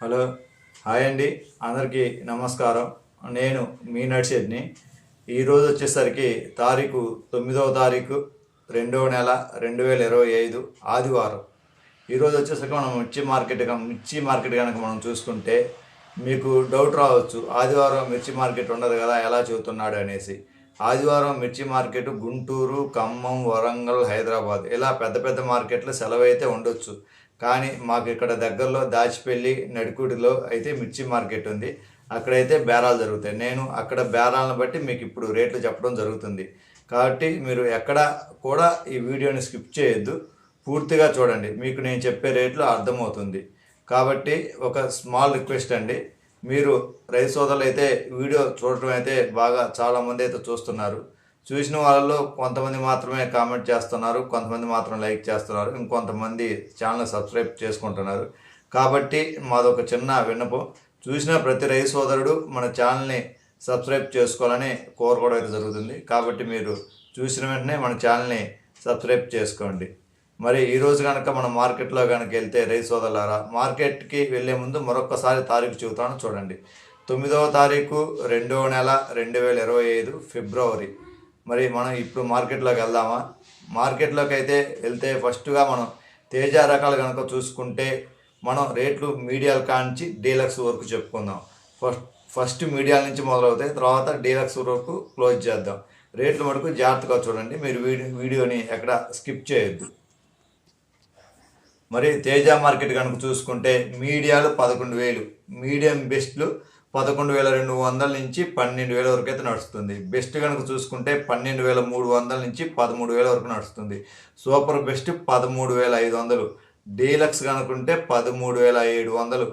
Hello, hi అండి. అందరికీ నమస్కారం. నేను మీ నడిషెడ్ని. ఈరోజు వచ్చేసరికి తారీఖు 9వ తారీఖు 2వ నెల 2025 ఆదివారం. ఈరోజు వచ్చేసరికి మనం మిర్చి మార్కెట్ కనుక మనం చూసుకుంటే మీకు డౌట్ రావచ్చు, ఆదివారం మిర్చి మార్కెట్ ఉండదు కదా, ఎలా చెబుతున్నాడు అనేసి. ఆదివారం మిర్చి మార్కెట్ గుంటూరు, ఖమ్మం, వరంగల్, హైదరాబాద్ ఇలా పెద్ద పెద్ద మార్కెట్లు సెలవు అయితే ఉండొచ్చు. కానీ మాకు ఇక్కడ దగ్గరలో దాచిపల్లి, నడికూడిలో అయితే మిర్చి మార్కెట్ ఉంది. అక్కడైతే బేరాలు జరుగుతాయి. నేను అక్కడ బేరాలను బట్టి మీకు ఇప్పుడు రేట్లు చెప్పడం జరుగుతుంది. కాబట్టి మీరు ఎక్కడ కూడా ఈ వీడియోని స్కిప్ చేయొద్దు, పూర్తిగా చూడండి, మీకు నేను చెప్పే రేట్లు అర్థమవుతుంది. కాబట్టి ఒక స్మాల్ రిక్వెస్ట్ అండి, మీరు రైతు సోదరులు అయితే వీడియో చూడటం అయితే బాగా చాలామంది అయితే చూస్తున్నారు. చూసిన వాళ్ళలో కొంతమంది మాత్రమే కామెంట్ చేస్తున్నారు, కొంతమంది మాత్రం లైక్ చేస్తున్నారు, ఇంకొంతమంది ఛానల్ సబ్స్క్రైబ్ చేసుకుంటున్నారు. కాబట్టి మాదొక చిన్న విన్నపం, చూసిన ప్రతి రైతు సోదరుడు మన ఛానల్ని సబ్స్క్రైబ్ చేసుకోవాలని కోరుకోవడం అయితే జరుగుతుంది. కాబట్టి మీరు చూసిన వెంటనే మన ఛానల్ని సబ్స్క్రైబ్ చేసుకోండి. మరి ఈరోజు కనుక మనం మార్కెట్లో కనుక వెళ్తే రైతు సోదరులారా, మార్కెట్కి వెళ్ళే ముందు మరొకసారి తారీఖు చెబుతాను చూడండి. 9వ తారీఖు 2వ నెల 2025 ఫిబ్రవరి. మరి మనం ఇప్పుడు మార్కెట్లోకి వెళ్దామా? మార్కెట్లోకి అయితే వెళ్తే ఫస్ట్గా మనం తేజ రకాలు కనుక చూసుకుంటే మనం రేట్లు మీడియాల కాంచి డీలక్స్ వరకు చెప్పుకుందాం. ఫస్ట్ మీడియాల నుంచి మొదలవుతాయి, తర్వాత డీలక్స్ వరకు క్లోజ్ చేద్దాం. రేట్లు మటుకు జాగ్రత్తగా చూడండి, మీరు వీడియోని ఎక్కడ స్కిప్ చేయొద్దు. మరి తేజ మార్కెట్ కనుక చూసుకుంటే మీడియాలు 11,000, మీడియం బెస్ట్లు 11,200 నుంచి 12,000 వరకు అయితే నడుస్తుంది. బెస్ట్ కనుక చూసుకుంటే 12,300 నుంచి 13,000 వరకు నడుస్తుంది. సూపర్ బెస్ట్ 13,500, డీలక్స్ కనుకుంటే 13,700,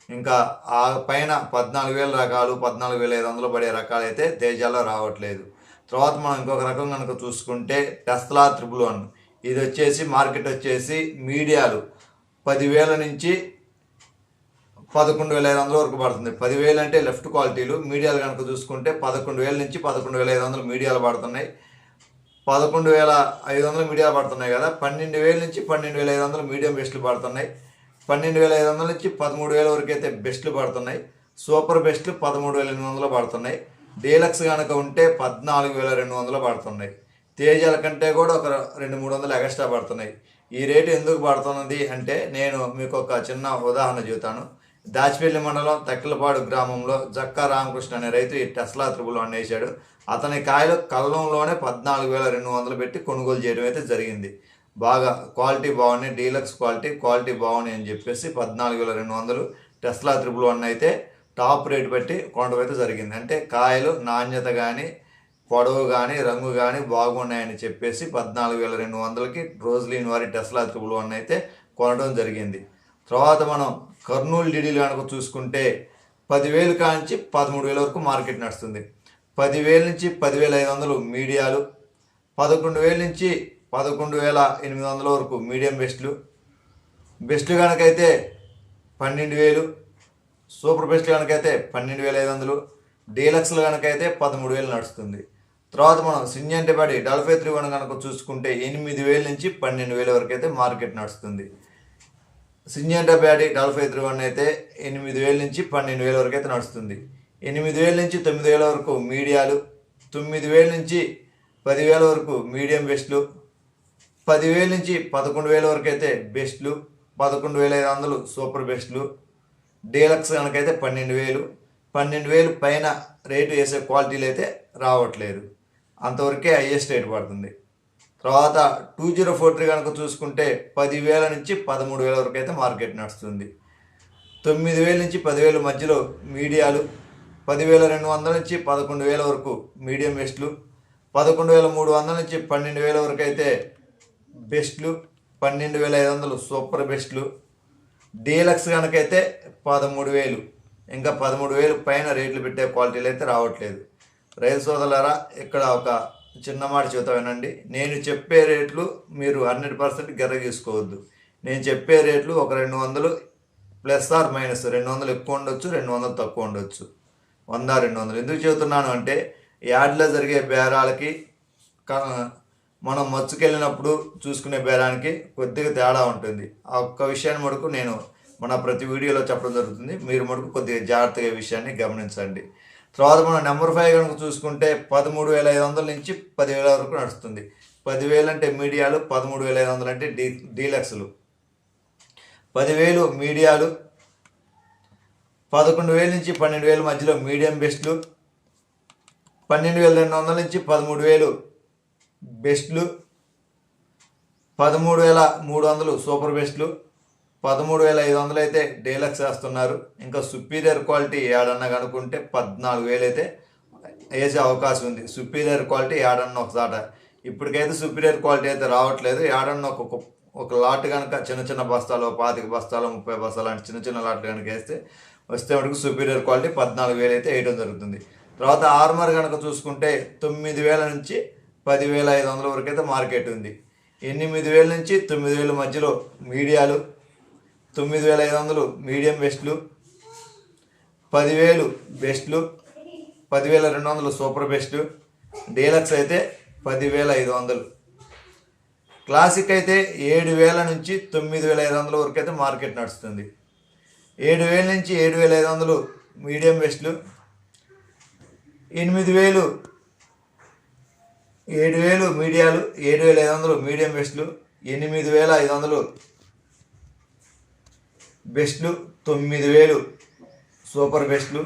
ఇంకా ఆ పైన 14,000 రకాలు 14,500 పడే రకాలు అయితే తేజాలో రావట్లేదు. తర్వాత మనం ఇంకొక రకం కనుక చూసుకుంటే టెస్లా 111, ఇది వచ్చేసి మార్కెట్ వచ్చేసి మీడియాలు 10,000 నుంచి 11,500 వరకు పడుతుంది. 10,000 అంటే లెఫ్ట్ క్వాలిటీలు. మీడియాలు కనుక చూసుకుంటే 11,000 నుంచి 11,500 మీడియాలు పడుతున్నాయి. 11,500 మీడియాలు పడుతున్నాయి కదా, 12,000 నుంచి 12,500 మీడియం బెస్ట్లు పడుతున్నాయి. 12,500 నుంచి 13,000 వరకు అయితే బెస్ట్లు పడుతున్నాయి. సూపర్ బెస్ట్లు 13,800 పడుతున్నాయి. డీలక్స్ కనుక ఉంటే 14,200 పడుతున్నాయి. తేజాల కంటే కూడా ఒక 200-300 ఎక్స్ట్రా పడుతున్నాయి. ఈ రేటు ఎందుకు పడుతున్నది అంటే నేను మీకు ఒక చిన్న ఉదాహరణ చెబుతాను. దాచిపల్లి మండలం తక్కిలపాడు గ్రామంలో జక్కా రామకృష్ణ అనే రైతు ఈ టెస్లా 111 వేసాడు. అతని కాయలు కళ్ళంలోనే 14,200 పెట్టి కొనుగోలు చేయడం అయితే జరిగింది. బాగా క్వాలిటీ బాగున్నాయి, డీలక్స్ క్వాలిటీ బాగున్నాయి అని చెప్పేసి 14,200 టెస్లా 111 అయితే టాప్ రేటు పెట్టి కొనడం అయితే జరిగింది. అంటే కాయలు నాణ్యత కానీ పొడవు కానీ రంగు కానీ బాగున్నాయని చెప్పేసి 14,200కి రోజ్లీన్ వారి టెస్లా 111 అయితే కొనడం జరిగింది. తర్వాత మనం కర్నూలు డీడీలు కనుక చూసుకుంటే 10,000 కాంచి 13,000 వరకు మార్కెట్ నడుస్తుంది. 10,000 నుంచి 10,500 మీడియాలు, 11,000 నుంచి 11,800 వరకు మీడియం బెస్ట్లు కనుకైతే 12,000, సూపర్ బెస్ట్లు కనుకైతే 12,500, డీలక్స్లు కనుకైతే 13,000 నడుస్తుంది. తర్వాత మనం సింజంటి బడి 4531 కనుక చూసుకుంటే 8,000 నుంచి 12,000 వరకు అయితే మార్కెట్ నడుస్తుంది. సింజంటి బ్యాడి 4531 అయితే 8,000 నుంచి 12,000 వరకు అయితే నడుస్తుంది. 8,000 నుంచి 9,000 వరకు మీడియాలు, 9,000 నుంచి 10,000 వరకు మీడియం బెస్ట్లు, 10,000 నుంచి 11,000 వరకు అయితే బెస్ట్లు, 11,500 సూపర్ బెస్ట్లు, డీలక్స్ కనుకైతే 12,000 పైన రేటు వేసే క్వాలిటీలు అయితే రావట్లేదు. అంతవరకే హైయెస్ట్ రేటు పడుతుంది. తర్వాత 2043 కనుక చూసుకుంటే 10,000 నుంచి 13,000 వరకు అయితే మార్కెట్ నడుస్తుంది. 9,000 నుంచి 10,000 మధ్యలో మీడియాలు, 10,200 నుంచి 11,000 వరకు మీడియం బెస్ట్లు, 11,300 నుంచి 12,000 వరకు అయితే బెస్ట్లు, 12,500 సూపర్ బెస్ట్లు, డీలక్స్ కనుకైతే 13,000, ఇంకా 13,000 పైన రేట్లు పెట్టే క్వాలిటీలు అయితే రావట్లేదు. రైతు సోదరులారా, ఇక్కడ ఒక చిన్న మాట చెబుతా వినండి. నేను చెప్పే రేట్లు మీరు 100% గెరగీసుకోవద్దు. నేను చెప్పే రేట్లు ఒక 200 ప్లస్ ఆర్ మైనస్, 200 ఎక్కువ ఉండొచ్చు, 200 తక్కువ ఉండొచ్చు, 100, 200. ఎందుకు చెబుతున్నాను అంటే యార్డ్లో జరిగే బేరాలకి మనం మచ్చుకెళ్ళినప్పుడు చూసుకునే బేరానికి కొద్దిగా తేడా ఉంటుంది. ఆ ఒక్క విషయాన్ని మటుకు నేను మన ప్రతి వీడియోలో చెప్పడం జరుగుతుంది. మీరు మటుకు కొద్దిగా జాగ్రత్తగా ఈ విషయాన్ని గమనించండి. తర్వాత మనం నెంబర్ 5 కనుక చూసుకుంటే 13,500 నుంచి 10,000 వరకు నడుస్తుంది. 10,000 అంటే మీడియాలు, 13,500 అంటే డీలక్స్లు. 10,000 మీడియాలు, 11,000 నుంచి 12,000 మధ్యలో మీడియం బెస్ట్లు, 12,200 నుంచి 13,000 బెస్ట్లు, 13,300 సూపర్ బెస్ట్లు, 13,500 అయితే డీలక్స్ వేస్తున్నారు. ఇంకా సుపీరియర్ క్వాలిటీ ఏడన్నా కనుక్కుంటే 14,000 అయితే వేసే అవకాశం ఉంది. సుపీరియర్ క్వాలిటీ ఏడన్నా ఒకసాట. ఇప్పటికైతే సుపీరియర్ క్వాలిటీ అయితే రావట్లేదు. ఏడన్నా ఒక లాట్ కనుక చిన్న చిన్న బస్తాలు, 25 బస్తాలు, 30 బస్తాలు లాంటి చిన్న చిన్న లాట్లు కనుక వస్తే మటుకు సుపీరియర్ క్వాలిటీ 14,000 అయితే వేయడం జరుగుతుంది. తర్వాత ఆర్మర్ కనుక చూసుకుంటే 9,000 నుంచి 10,500 వరకు అయితే మార్కెట్ ఉంది. 8,000 నుంచి 9,000 మధ్యలో మీడియాలు, 9,500 మీడియం బెస్ట్లు, 10,000 బెస్ట్లు, 10,200 సూపర్ బెస్ట్లు, డీలక్స్ అయితే 10,500. క్లాసిక్ అయితే 7,000 నుంచి 9,500 వరకు అయితే మార్కెట్ నడుస్తుంది. 7,000 నుంచి 7,500 మీడియం బెస్ట్లు, 8,000 మీడియాలు, 7,500 మీడియం బెస్ట్లు, 8,500 బెస్ట్లు, 9,000 సూపర్ బెస్ట్లు,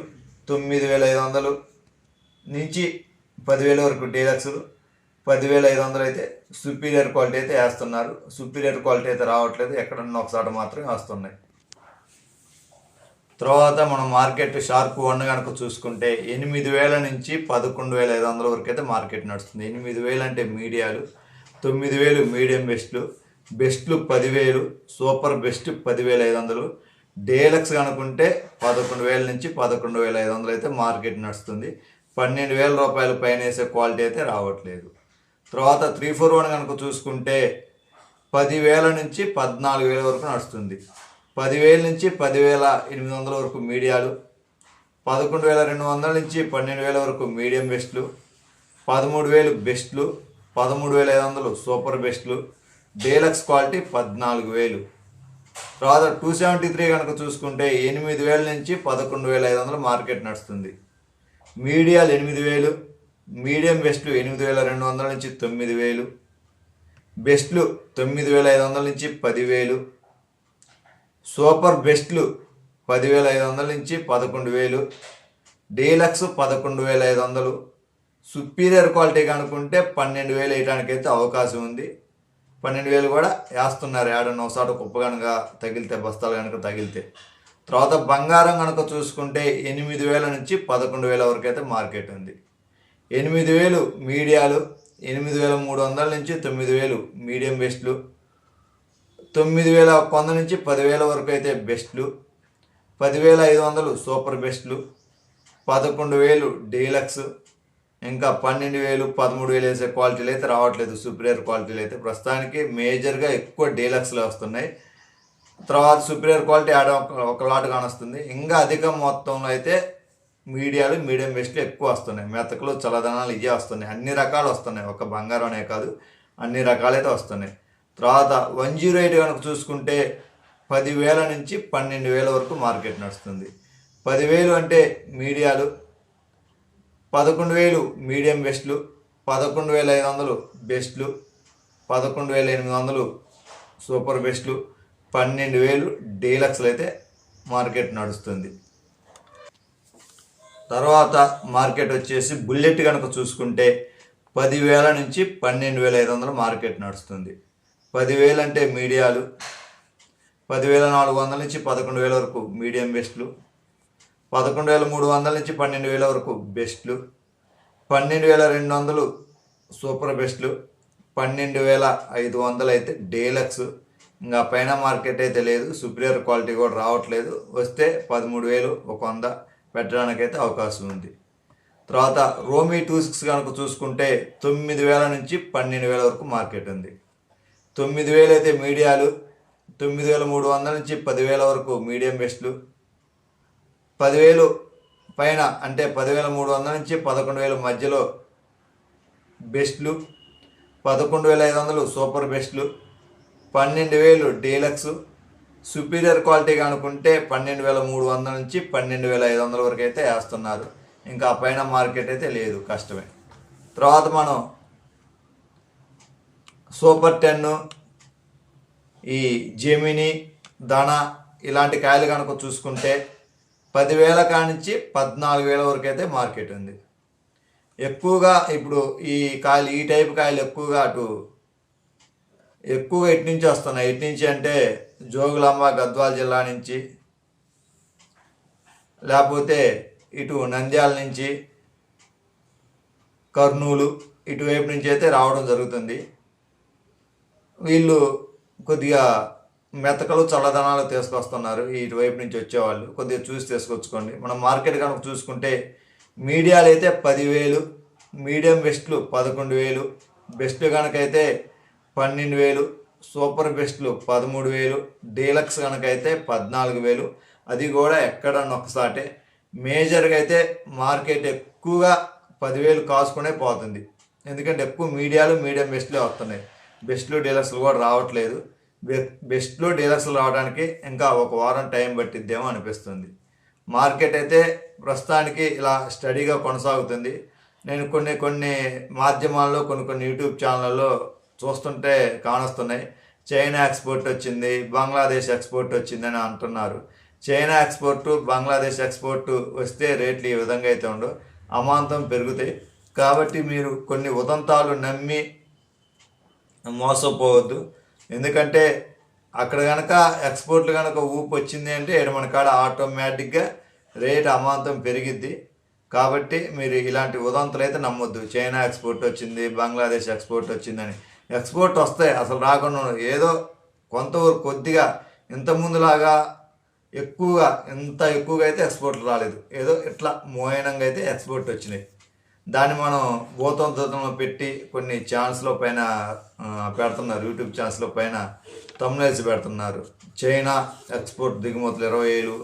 9,500 నుంచి 10,000 వరకు డీలక్స్, 10,500 అయితే సుపీరియర్ క్వాలిటీ అయితే వేస్తున్నారు. సుపీరియర్ క్వాలిటీ అయితే రావట్లేదు, ఎక్కడన్నా ఒకసారి మాత్రమే వస్తున్నాయి. తర్వాత మనం మార్కెట్ షార్ప్ 1 కనుక చూసుకుంటే 8,000 నుంచి 11,500 వరకు అయితే మార్కెట్ నడుస్తుంది. 8,000 అంటే మీడియాలు, 9,000 మీడియం బెస్ట్లు, బెస్ట్లు 10,000, సూపర్ బెస్ట్ 10,500, డీలక్స్ కనుకుంటే 11,000 నుంచి 11,500 అయితే మార్కెట్ నడుస్తుంది. 12,000 రూపాయలు పైన వేసే క్వాలిటీ అయితే రావట్లేదు. తర్వాత 341 కనుక చూసుకుంటే 10,000 నుంచి 14,000 వరకు నడుస్తుంది. 10,000 నుంచి 10,800 వరకు మీడియాలు, 11,200 నుంచి 12,000 వరకు మీడియం బెస్ట్లు, 13,000 బెస్ట్లు, 13,500 సూపర్ బెస్ట్లు, డీలక్స్ క్వాలిటీ 14,000. తర్వాత 273 కనుక చూసుకుంటే 8,000 నుంచి 11,500 మార్కెట్ నడుస్తుంది. మీడియాలు 8,000, మీడియం బెస్ట్లు 8,200 నుంచి 9,000, బెస్ట్లు 9,500 నుంచి 10,000, సూపర్ బెస్ట్లు 10,500 నుంచి 11,000, డీలక్స్ 11,500. సుపీరియర్ క్వాలిటీ కనుక్కుంటే 12,000 వేయడానికైతే అవకాశం ఉంది. 12,000 కూడా వేస్తున్నారు ఏడన్నా ఒకసారి కుప్ప కనుక తగిలితే, బస్తాలు కనుక తగిలితే. తర్వాత బంగారం కనుక చూసుకుంటే 8,000 నుంచి 11,000 వరకు అయితే మార్కెట్ ఉంది. 8,000 మీడియాలు, 8,300 నుంచి 9,000 మీడియం బెస్ట్లు, 9,100 నుంచి 10,000 వరకు అయితే బెస్ట్లు, 10,500 సూపర్ బెస్ట్లు, 11,000 డీలక్స్, ఇంకా 12,000, 13,000 వేసే క్వాలిటీలు అయితే రావట్లేదు. సుపీరియర్ క్వాలిటీలు అయితే ప్రస్తుతానికి మేజర్గా ఎక్కువ డీలక్స్లో వస్తున్నాయి. తర్వాత సుపీరియర్ క్వాలిటీ ఆడ ఒక లాట్ కానొస్తుంది. ఇంకా అధిక మొత్తంలో అయితే మీడియాలు, మీడియం బెస్ట్లు ఎక్కువ వస్తున్నాయి. మెతకలు, చల్లదనాలు ఇవే వస్తున్నాయి. అన్ని రకాలు వస్తున్నాయి, ఒక బంగారం అనే కాదు, అన్ని రకాలైతే వస్తున్నాయి. తర్వాత 108 కనుక చూసుకుంటే 10,000 నుంచి 12,000 వరకు మార్కెట్ నడుస్తుంది. 10,000 అంటే మీడియాలు, 11,000 మీడియం బెస్ట్లు, 11,500 బెస్ట్లు, 11,800 సూపర్ బెస్ట్లు, 12,000 డీలక్స్లు అయితే మార్కెట్ నడుస్తుంది. తర్వాత మార్కెట్ వచ్చేసి బుల్లెట్ కనుక చూసుకుంటే 10,000 నుంచి 12,500 మార్కెట్ నడుస్తుంది. 10,000 అంటే మీడియాలు, 10,400 నుంచి 11,000 వరకు మీడియం బెస్ట్లు, 11,300 నుంచి 12,000 వరకు బెస్ట్లు, 12,200 సూపర్ బెస్ట్లు, 12,500 అయితే డీలక్స్. ఇంకా పైన మార్కెట్ అయితే లేదు, సుపీరియర్ క్వాలిటీ కూడా రావట్లేదు. వస్తే 13,000, 100 పెట్టడానికైతే అవకాశం ఉంది. తర్వాత రోమీ 26 కనుక చూసుకుంటే 9,000 నుంచి 12,000 వరకు మార్కెట్ ఉంది. 9,000 అయితే మీడియాలు, 9,300 నుంచి 10,000 వరకు మీడియం బెస్ట్లు, 10,000 పైన అంటే 10,300 నుంచి 11,000 మధ్యలో బెస్ట్లు, 11,500 సూపర్ బెస్ట్లు, 12,000 డీలక్స్, సుపీరియర్ క్వాలిటీగా అనుకుంటే 12,300 నుంచి 12,500 వరకు అయితే వేస్తున్నారు. ఇంకా పైన మార్కెట్ అయితే లేదు, కష్టమే. తర్వాత మనం సూపర్ 10, ఈ జెమిని, ధన ఇలాంటి కాయలు కనుక చూసుకుంటే 10,000 కానించి 14,000 వరకు అయితే మార్కెట్ ఉంది. ఎక్కువగా ఇప్పుడు ఈ కాయలు, ఈ టైప్ కాయలు ఎక్కువగా ఎటు నుంచి వస్తున్నాయి. ఎటు నుంచి అంటే జోగులాంబ గద్వాల జిల్లా నుంచి, లేకపోతే ఇటు నంద్యాల నుంచి, కర్నూలు ఇటువైపు నుంచి అయితే రావడం జరుగుతుంది. వీళ్ళు కొద్దిగా మెతకలు చల్లదనాలు తీసుకొస్తున్నారు. ఇటువైపు నుంచి వచ్చేవాళ్ళు కొద్దిగా చూసి తీసుకొచ్చుకోండి. మనం మార్కెట్ కనుక చూసుకుంటే మీడియాలు అయితే 10,000, మీడియం బెస్ట్లు 11,000, బెస్ట్లు కనుకైతే 12,000, సూపర్ బెస్ట్లు 13,000, డీలక్స్ కనుకైతే 14,000. అది కూడా ఎక్కడన్నా ఒకసారి. మేజర్గా అయితే మార్కెట్ ఎక్కువగా 10,000 కాసుకునే పోతుంది. ఎందుకంటే ఎక్కువ మీడియాలు, మీడియం బెస్ట్లే వస్తున్నాయి. బెస్ట్లు డీలక్స్లు కూడా రావట్లేదు. బెస్ట్లు డీలక్స్లు రావడానికి ఇంకా ఒక వారం టైం పట్టిద్దేమో అనిపిస్తుంది. మార్కెట్ అయితే ప్రస్తుతానికి ఇలా స్టడీగా కొనసాగుతుంది. నేను కొన్ని మాధ్యమాల్లో, కొన్ని యూట్యూబ్ ఛానళ్ళలో చూస్తుంటే కానొస్తున్నాయి. చైనా ఎక్స్పోర్ట్ వచ్చింది, బంగ్లాదేశ్ ఎక్స్పోర్ట్ వచ్చిందని అంటున్నారు. చైనా ఎక్స్పోర్టు, బంగ్లాదేశ్ ఎక్స్పోర్టు వస్తే రేట్లు ఈ విధంగా అయితే ఉండవు, అమాంతం పెరుగుతాయి. కాబట్టి మీరు కొన్ని ఉదంతాలు నమ్మి మోసపోవద్దు. ఎందుకంటే అక్కడ కనుక ఎక్స్పోర్ట్లు కనుక ఊపు వచ్చింది అంటే ఇక్కడ మన కాడ ఆటోమేటిక్గా రేట్ అమాంతం పెరిగిద్ది. కాబట్టి మీరు ఇలాంటి ఉదంతులు అయితే నమ్మొద్దు. చైనా ఎక్స్పోర్ట్ వచ్చింది, బంగ్లాదేశ్ ఎక్స్పోర్ట్ వచ్చిందని. ఎక్స్పోర్ట్ వస్తాయి, అసలు రాకుండా ఏదో కొంతవరకు కొద్దిగా ఇంతకుముందులాగా ఇంత ఎక్కువగా అయితే ఎక్స్పోర్ట్లు రాలేదు. ఏదో ఇట్లా మోయనంగా అయితే ఎక్స్పోర్ట్ వచ్చినాయి. దాన్ని మనం భూతంతో పెట్టి కొన్ని ఛానల్స్లో పైన పెడుతున్నారు, యూట్యూబ్ ఛానల్స్లో పైన తమ్నైల్స్ పెడుతున్నారు. చైనా ఎక్స్పోర్ట్ దిగుమతులు 20,000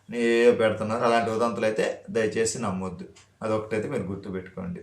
ఏవో పెడుతున్నారు. అలాంటి ఉదంతులు అయితే దయచేసి నమ్మొద్దు. అదొకటైతే మీరు గుర్తుపెట్టుకోండి.